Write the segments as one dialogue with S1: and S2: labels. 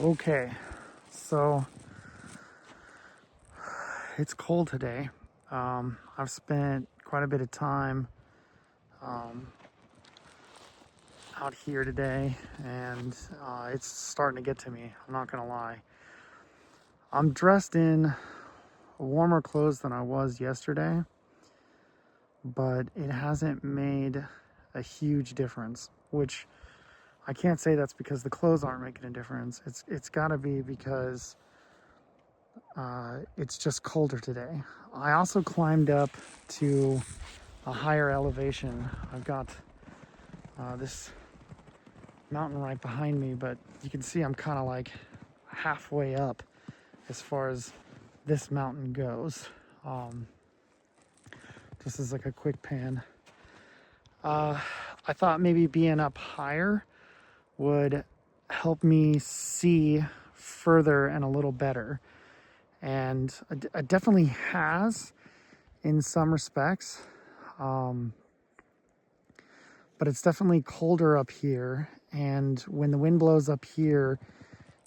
S1: Okay, so it's cold today. I've spent quite a bit of time um, out here today, and it's starting to get to me. I'm not gonna lie. I'm dressed in warmer clothes than I was yesterday, but it hasn't made a huge difference, which I can't say that's because the clothes aren't making a difference. It's got to be because it's just colder today. I also climbed up to a higher elevation. I've got this mountain right behind me, but you can see I'm kind of like halfway up as far as this mountain goes. Um, just as like a quick pan. I thought maybe being up higher would help me see further and a little better. And it definitely has in some respects. Um, but it's definitely colder up here. And when the wind blows up here,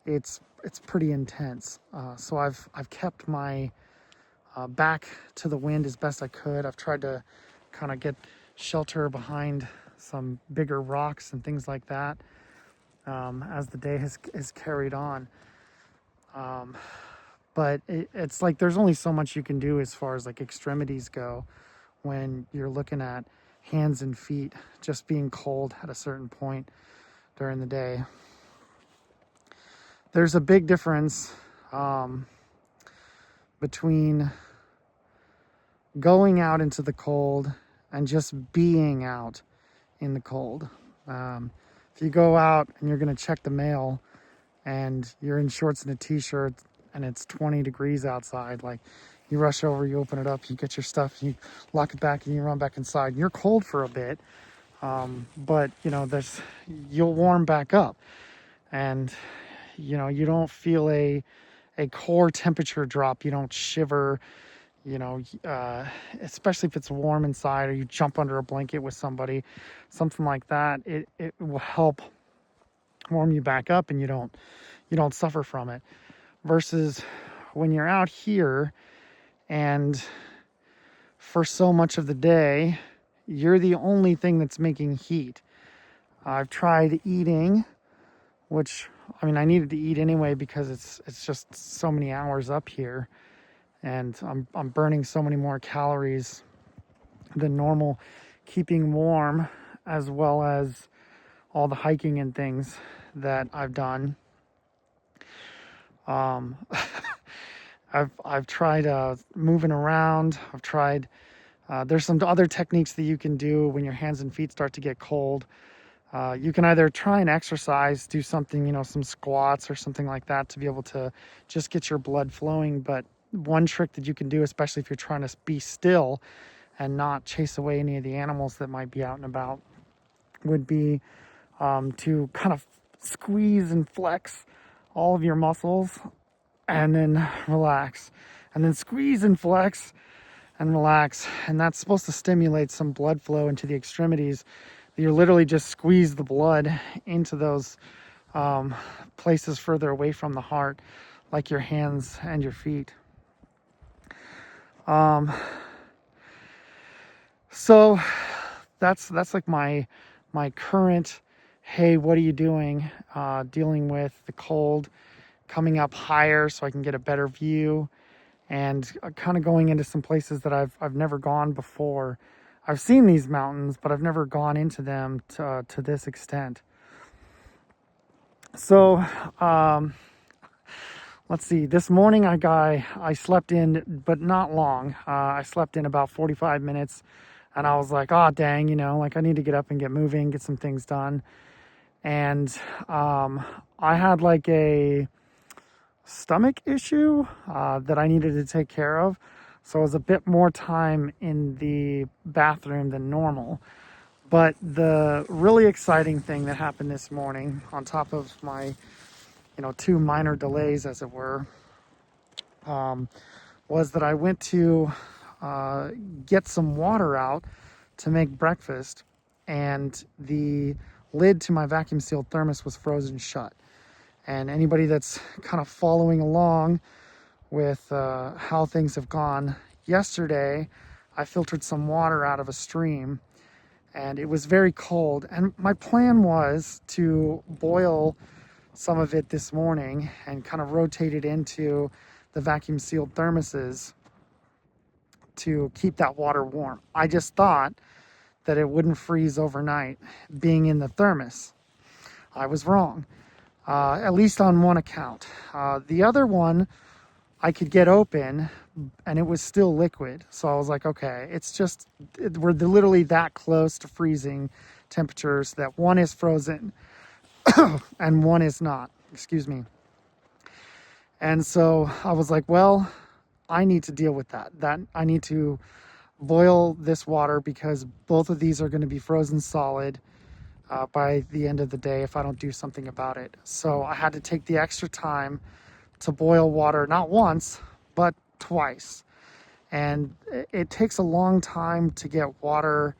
S1: it's pretty intense. So I've kept my back to the wind as best I could. I've tried to kind of get shelter behind some bigger rocks and things like that as the day has carried on. But it's like there's only so much you can do as far as like extremities go when you're looking at hands and feet just being cold at a certain point during the day. There's a big difference between going out into the cold and just being out in the cold. If you go out and you're going to check the mail and you're in shorts and a t-shirt and it's 20 degrees outside, like you rush over, you open it up, you get your stuff, you lock it back and you run back inside. And you're cold for a bit, but you know, you'll warm back up and you know, you don't feel a core temperature drop. You don't shiver, you know, especially if it's warm inside or you jump under a blanket with somebody, something like that. It will help warm you back up and you don't suffer from it. Versus when you're out here and for so much of the day, you're the only thing that's making heat. I've tried eating, which I mean, I needed to eat anyway because it's just so many hours up here, and I'm burning so many more calories than normal, keeping warm, as well as all the hiking and things that I've done. Um, I've tried moving around. I've tried. There's some other techniques that you can do when your hands and feet start to get cold. You can either try and exercise, do something, you know, some squats or something like that to be able to just get your blood flowing. But one trick that you can do, especially if you're trying to be still and not chase away any of the animals that might be out and about, would be to kind of squeeze and flex all of your muscles and then relax. And then squeeze and flex and relax. And that's supposed to stimulate some blood flow into the extremities. You literally just squeeze the blood into those places further away from the heart, like your hands and your feet. So that's like my current, hey, what are you doing? Dealing with the cold, coming up higher so I can get a better view, and kind of going into some places that I've never gone before. I've seen these mountains, but I've never gone into them to this extent. So let's see. This morning I slept in, but not long. I slept in about 45 minutes, and I was like, oh dang, you know, like I need to get up and get moving, get some things done. And I had like a stomach issue that I needed to take care of. So it was a bit more time in the bathroom than normal. But the really exciting thing that happened this morning, on top of my, you know, two minor delays, as it were, was that I went to get some water out to make breakfast, and the lid to my vacuum sealed thermos was frozen shut. And anybody that's kind of following along with how things have gone, yesterday I filtered some water out of a stream and it was very cold. And my plan was to boil some of it this morning and kind of rotate it into the vacuum sealed thermoses to keep that water warm. I just thought that it wouldn't freeze overnight being in the thermos. I was wrong, at least on one account. The other one I could get open and it was still liquid. So I was like, okay, we're literally that close to freezing temperatures that one is frozen and one is not, excuse me. And so I was like, well, I need to deal with that. I need to boil this water because both of these are going to be frozen solid by the end of the day if I don't do something about it. So I had to take the extra time to boil water, not once, but twice. And it takes a long time to get water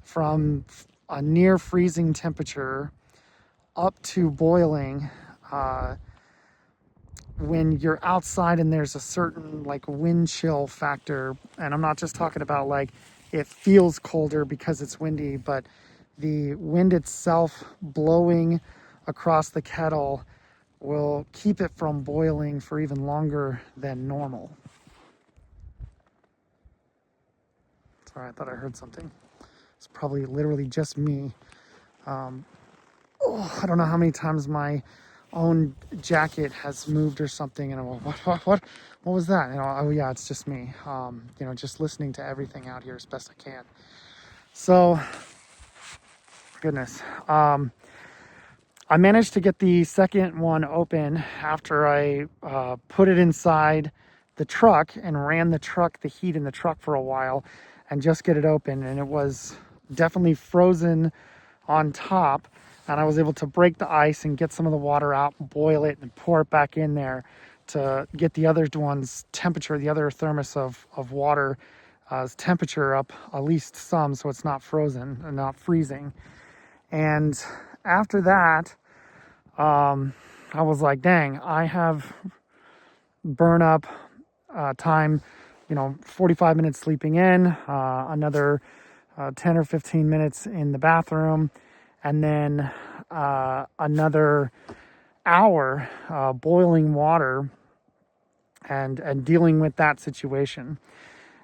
S1: from a near freezing temperature up to boiling when you're outside and there's a certain like wind chill factor. And I'm not just talking about like it feels colder because it's windy, but the wind itself blowing across the kettle will keep it from boiling for even longer than normal. Sorry, I thought I heard something. It's probably literally just me. I don't know how many times my own jacket has moved or something, and I'm like, what was that? Oh yeah, it's just me. Just listening to everything out here as best I can. So, goodness. I managed to get the second one open after I put it inside the truck and ran the heat in the truck for a while and just get it open. And it was definitely frozen on top. And I was able to break the ice and get some of the water out, boil it, and pour it back in there to get the other one's temperature, the other thermos of water temperature up at least some, so it's not frozen and not freezing. And after that, I was like, dang, I have burn up time, 45 minutes sleeping in, another 10 or 15 minutes in the bathroom, and then another hour boiling water and dealing with that situation.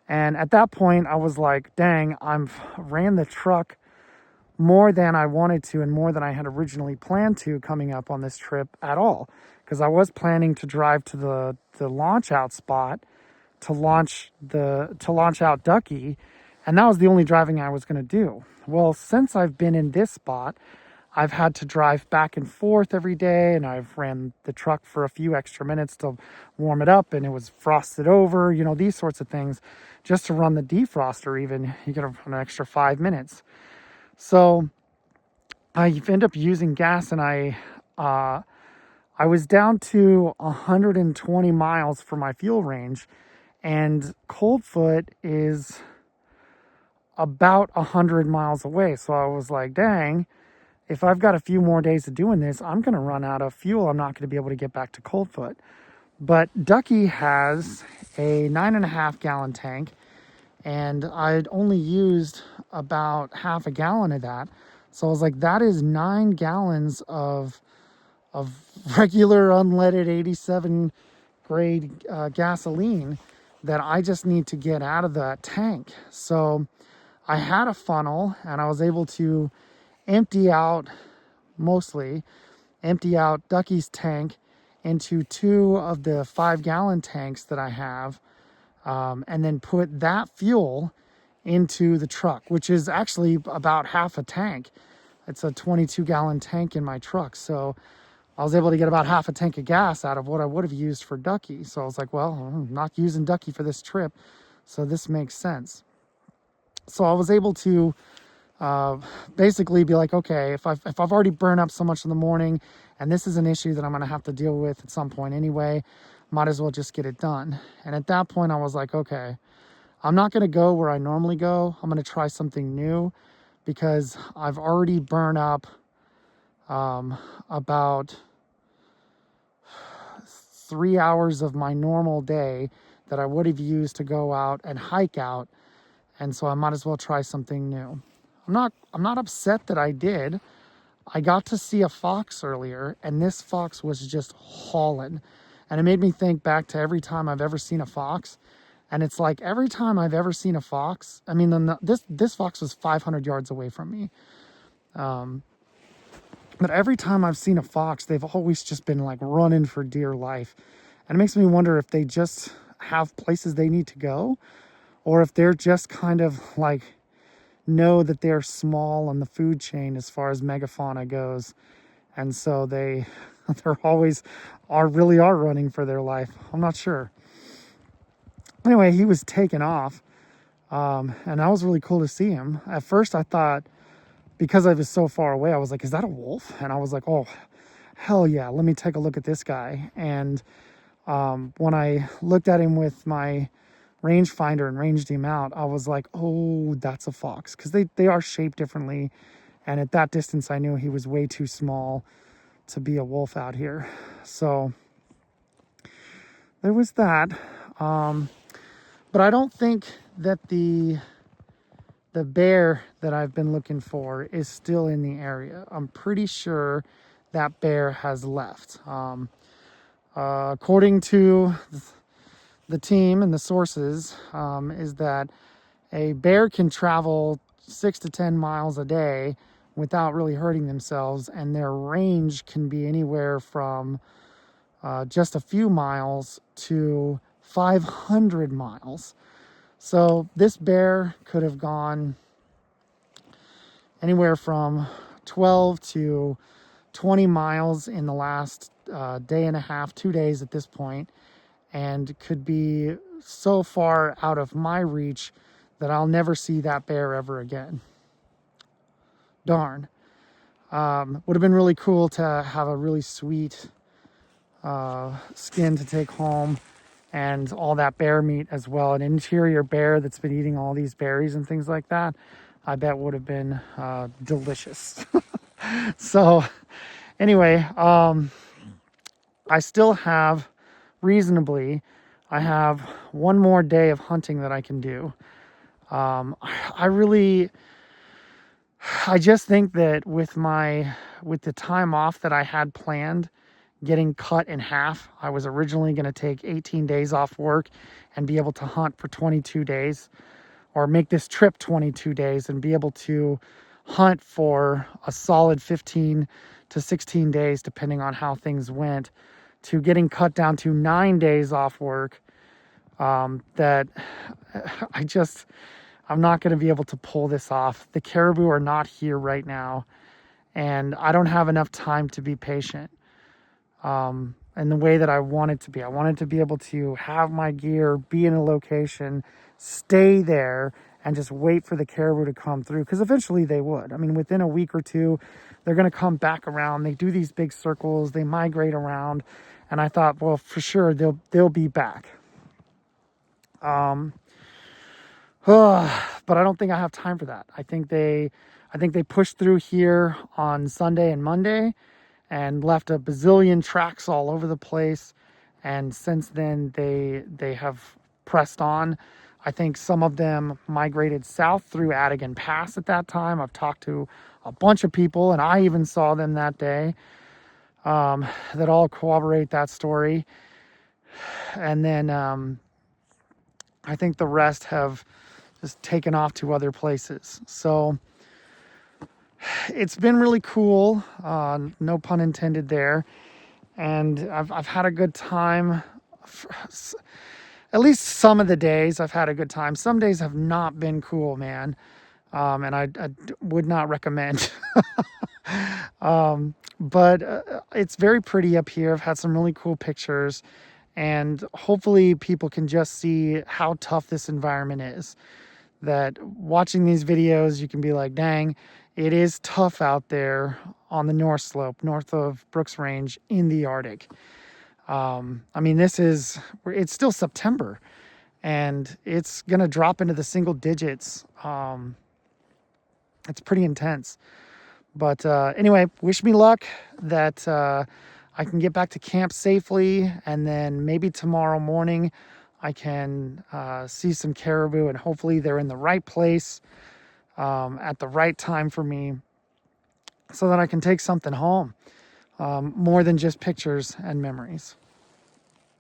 S1: And at that point, I was like, dang, I've ran the truck more than I wanted to and more than I had originally planned to coming up on this trip at all. Because I was planning to drive to the launch out spot to launch out Ducky, and that was the only driving I was going to do. Well, since I've been in this spot, I've had to drive back and forth every day, and I've ran the truck for a few extra minutes to warm it up, and it was frosted over, these sorts of things. Just to run the defroster even, you get an extra 5 minutes. So I end up using gas, and I was down to 120 miles for my fuel range, and Coldfoot is about 100 miles away. So I was like, dang, if I've got a few more days of doing this, I'm going to run out of fuel. I'm not going to be able to get back to Coldfoot. But Ducky has a 9.5 gallon tank, and I'd only used about half a gallon of that. So I was like, that is 9 gallons of regular unleaded 87 grade gasoline that I just need to get out of that tank. So I had a funnel, and I was able to empty out Ducky's tank into 2 of the 5 gallon tanks that I have, and then put that fuel into the truck, which is actually about half a tank. It's a 22 gallon tank in my truck. So I was able to get about half a tank of gas out of what I would have used for Ducky. So I was like, well, I'm not using Ducky for this trip, so this makes sense. So I was able to basically be like, okay, if I've already burned up so much in the morning, and this is an issue that I'm going to have to deal with at some point anyway, might as well just get it done. And at that point, I was like, okay, I'm not going to go where I normally go. I'm going to try something new, because I've already burned up about 3 hours of my normal day that I would have used to go out and hike out. And so I might as well try something new. I'm not upset that I did. I got to see a fox earlier, and this fox was just hauling. And it made me think back to every time I've ever seen a fox. And it's like every time I've ever seen a fox, I mean, this fox was 500 yards away from me. But every time I've seen a fox, they've always just been like running for dear life. And it makes me wonder if they just have places they need to go, or if they're just kind of like know that they're small on the food chain as far as megafauna goes. And so they're always really are running for their life. I'm not sure. Anyway, he was taken off. And that was really cool to see him. At first I thought, because I was so far away, I was like, is that a wolf? And I was like, oh, hell yeah, let me take a look at this guy. And when I looked at him with my rangefinder and ranged him out, I was like, oh, that's a fox. Because they are shaped differently. And at that distance, I knew he was way too small to be a wolf out here. So there was that. But I don't think that the bear that I've been looking for is still in the area. I'm pretty sure that bear has left. According to the team and the sources, is that a bear can travel 6 to 10 miles a day without really hurting themselves, and their range can be anywhere from just a few miles to 500 miles. So this bear could have gone anywhere from 12 to 20 miles in the last day and a half, 2 days at this point, and could be so far out of my reach that I'll never see that bear ever again. Darn. Would have been really cool to have a really sweet skin to take home, and all that bear meat as well. An interior bear that's been eating all these berries and things like that, I bet would have been delicious. So anyway, I still have, reasonably, I have one more day of hunting that I can do. I just think that with the time off that I had planned, getting cut in half. I was originally going to take 18 days off work and be able to hunt for 22 days, or make this trip 22 days and be able to hunt for a solid 15 to 16 days, depending on how things went, to getting cut down to 9 days off work. That I'm not going to be able to pull this off. The caribou are not here right now, and I don't have enough time to be patient. In the way that I want it to be. I wanted to be able to have my gear, be in a location, stay there, and just wait for the caribou to come through, because eventually they would. I mean, within a week or two, they're going to come back around. They do these big circles, they migrate around, and I thought, well, for sure they'll be back. But I don't think I have time for that. I think they pushed through here on Sunday and Monday, and left a bazillion tracks all over the place. And since then, they have pressed on. I think some of them migrated south through Adigan Pass at that time. I've talked to a bunch of people, and I even saw them that day, that all corroborate that story. And then I think the rest have just taken off to other places. So it's been really cool, no pun intended there, and I've had a good time. At least some of the days I've had a good time. Some days have not been cool, man, and I would not recommend. But it's very pretty up here. I've had some really cool pictures, and hopefully people can just see how tough this environment is. That watching these videos, you can be like, dang, it is tough out there on the North Slope, north of Brooks Range in the Arctic. I mean, it's still September, and it's going to drop into the single digits. It's pretty intense. But anyway, wish me luck that I I can get back to camp safely, and then maybe tomorrow morning I can see some caribou, and hopefully they're in the right place at the right time for me, so that I can take something home, more than just pictures and memories.